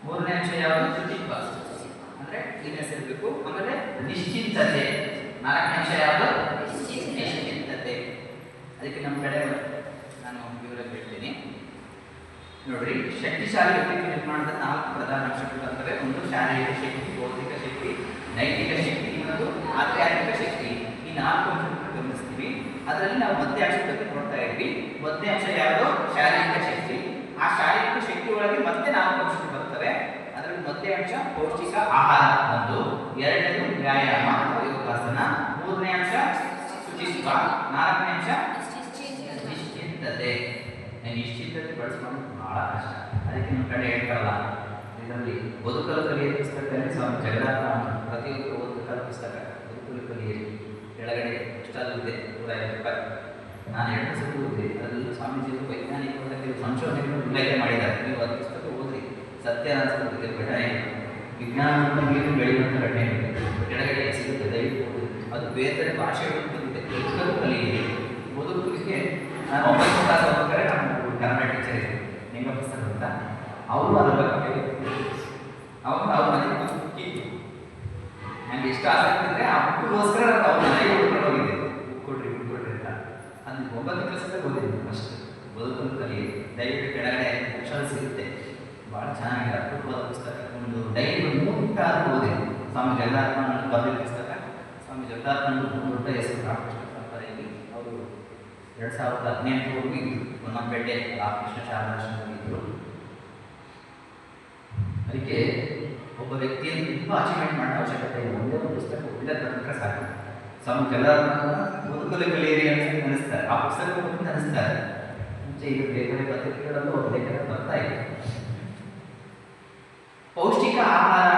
ಮೂರನೇ ಅಂಶ ಯಾವುದು? ಶುಚಿತ್ವ, ಅಂದ್ರೆ ಕ್ಲೀನ್ನೆಸ್ ಇರಬೇಕು. ಆಮೇಲೆ ನಿಶ್ಚಿಂತತೆ. ನಾಲ್ಕನೇ ಅಂಶ ಯಾವುದು? ನಿಶ್ಚಿಂತತೆ. ಅದಕ್ಕೆ ನಮ್ಮ ಕಡೆ ನಾನು ವಿವರ ಹೇಳ್ತೀನಿ ನೋಡ್ರಿ. ಶಕ್ತಿಶಾಲಿ ವ್ಯಕ್ತಿತ್ವ ನಿರ್ಮಾಣದ 4 ಪ್ರಧಾನ ಅಂಶಗಳು ಅಂತವೆ. ಒಂದು ಶಾರೀರಿಕ ಶಕ್ತಿ, ಬೌದ್ಧಿಕ ಶಕ್ತಿ, ನೈತಿಕ ಶಕ್ತಿ, ಇನ್ನೊಂದು ಆಧ್ಯಾತ್ಮಿಕ ಶಕ್ತಿ. ಈ 4 ಅಂಶಗಳನ್ನು ಗಮನಿಸ್ತೀವಿ. ಅದರಲ್ಲಿ ನಾವು ಮೊದಲನೇ ಅಂಶದ ಬಗ್ಗೆ ನೋಡ್ತಾ ಇದ್ವಿ. ಮೊದಲನೇ ಅಂಶ ಯಾವುದು? ಶಾರೀರಿಕ ಶಕ್ತಿ. ಆ ಶಾರೀರಿಕ ಶಕ್ತಿ ಒಳಗೆ ಮತ್ತೆ 4 ಅಂಶಗಳು ಬರ್ತವೆ. ಅದರಲ್ಲಿ ಮೊದಲನೇ ಅಂಶ ಪೌಷ್ಟಿಕ ಆಹಾರ ಒಂದು, ಎರಡನೇದು ವ್ಯಾಯಾಮ ಅಥವಾ ಯೋಗಾಸನ, ಮೂರನೇ ಅಂಶ ಶುಚಿತ್ವ, ನಾಲ್ಕನೇ ಅಂಶ ನಿಶ್ಚಿಂತತೆ. ನಿಶ್ಚಿಂತತೆ ಬಳಸ್ಕೊಂಡು ಬಹಳ ಕಷ್ಟ. ಅದಕ್ಕೆ ನಮ್ಮ ಕಡೆ ಹೇಳ್ತಾರಲ್ಲ, ಇದರಲ್ಲಿ ಬದುಕಲು ಕಲಿಯುವ ಪುಸ್ತಕದಲ್ಲಿ ಸ್ವಾಮಿ ಜಗನ್ನಾಥ ಪ್ರತಿಯೊಬ್ಬರು ಓದಬೇಕಾದ ಪುಸ್ತಕ ಬದುಕಲು ಕಲಿಯಿರಿ. ಕೆಳಗಡೆ ಪುಸ್ತಕವಿದೆ 150 ರೂಪಾಯಿ. ನಾನು 2 ಸಲ ಓದಿದೆ. ಅದರಲ್ಲಿ ಸ್ವಾಮೀಜಿಯವರು ವೈಜ್ಞಾನಿಕವಾದ ಕೆಲವು ಸಂಶೋಧನೆಗಳನ್ನು ಉಲ್ಲೇಖ ಮಾಡಿದ್ದಾರೆ. ನೀವು ಅದು ಪುಸ್ತಕ ಓದ್ರಿ. ಸತ್ಯ ಅನಿಸ್ತದೆ ಘಟನೆ, ವಿಜ್ಞಾನ ನೀರು ಬೆಳೆಯುವಂಥ ಘಟನೆ ಕೆಳಗಡೆ ಸಿಗುತ್ತೆ. ದಯವಿಟ್ಟು ಓದಿ. ಅದು ಬೇರೆ ಬೇರೆ ಭಾಷೆಗಳು ಬಂದಿದೆ. ಬದುಕಲು ಕಲಿಯಿರಿ. ಬದುಕಲಿಕ್ಕೆ ನಾನು 9ನೇ ಕ್ಲಾಸ್ ಓದ್ಬೇಕಾದ್ರೆ ನಮ್ಮ ಕನ್ನಡ ಟೀಚರ್ ಇದೆ ನಿಂಗಪ್ಪ ಸರ್ ಅಂತ. ಅವರು ಅದ್ರ ಬಗ್ಗೆ ಅವ್ರ ಮನೆಗೆ ಬುಕ್ಕಿತ್ತು. ನನಗೆ ಇಷ್ಟ ಆಸಕ್ತಿ ಅಂದರೆ ಆ ಬುಕ್ಗೋಸ್ಕರ ಅವ್ರ ಮನೆಗೆ ಹುಡ್ಕೊಂಡು ಹೋಗಿದ್ದೆ. ಬುಕ್ ಕೊಡ್ರಿ ಅಂತ. ಅದು 9ನೇ ಕ್ಲಾಸಲ್ಲಿ ಓದಿದ್ದೆ ಫಸ್ಟ್. ಬದುಕಲು ಕಲಿಯಿರಿ. ದಯವಿಟ್ಟು ಕೆಳಗಡೆ ಅಕ್ಷರ ಸಿಗುತ್ತೆ. ಭಾಳ ಚೆನ್ನಾಗಿದೆ. ಅದ್ಭುತವಾದ ಪುಸ್ತಕ. ಒಂದು ಡೈಲಿ 3 ಕಾಲ ಓದಿ. ಸ್ವಾಮಿ ಜಗನ್ನಾಥನ ಬರೆದ ಪುಸ್ತಕ. ಸ್ವಾಮಿ ಜಗನ್ನಾಥನ ದೊಡ್ಡ ಹೆಸರು ರಾಮಕೃಷ್ಣ ಪರಂಪರೆಯಲ್ಲಿ. ಅವರು 2018 ಹೊನ್ನಂಪೇಟೆ ರಾಮಕೃಷ್ಣ ಶಾರದಾಶ್ರಮದಲ್ಲಿ ಇದ್ದರು. ಅದಕ್ಕೆ ಒಬ್ಬ ವ್ಯಕ್ತಿಯನ್ನು ತುಂಬ ಅಚೀವ್ಮೆಂಟ್ ಮಾಡೋ ಅವಶ್ಯಕತೆ ಇಲ್ಲ. ಒಂದೇ ಒಂದು ಪುಸ್ತಕ ಒಳ್ಳೆ ತಂತ್ರ ಸಾಕು. ಸ್ವಾಮಿ ಜಗನ್ನಾಥನ ಬದುಕಲು ಕಲಿಯಿರಿ ಅಂತ ಅನಿಸ್ತಾರೆ. ಆ ಪುಸ್ತಕ ಅನಿಸ್ತಾರೆ. ಮುಂಚೆ ಈಗ ಬೇರೆ ಪತ್ರಿಕೆಗಳಲ್ಲೂ ಲೇಖನ ಬರ್ತಾ ಇದೆ. ಪೌಷ್ಟಿಕ ಆಹಾರ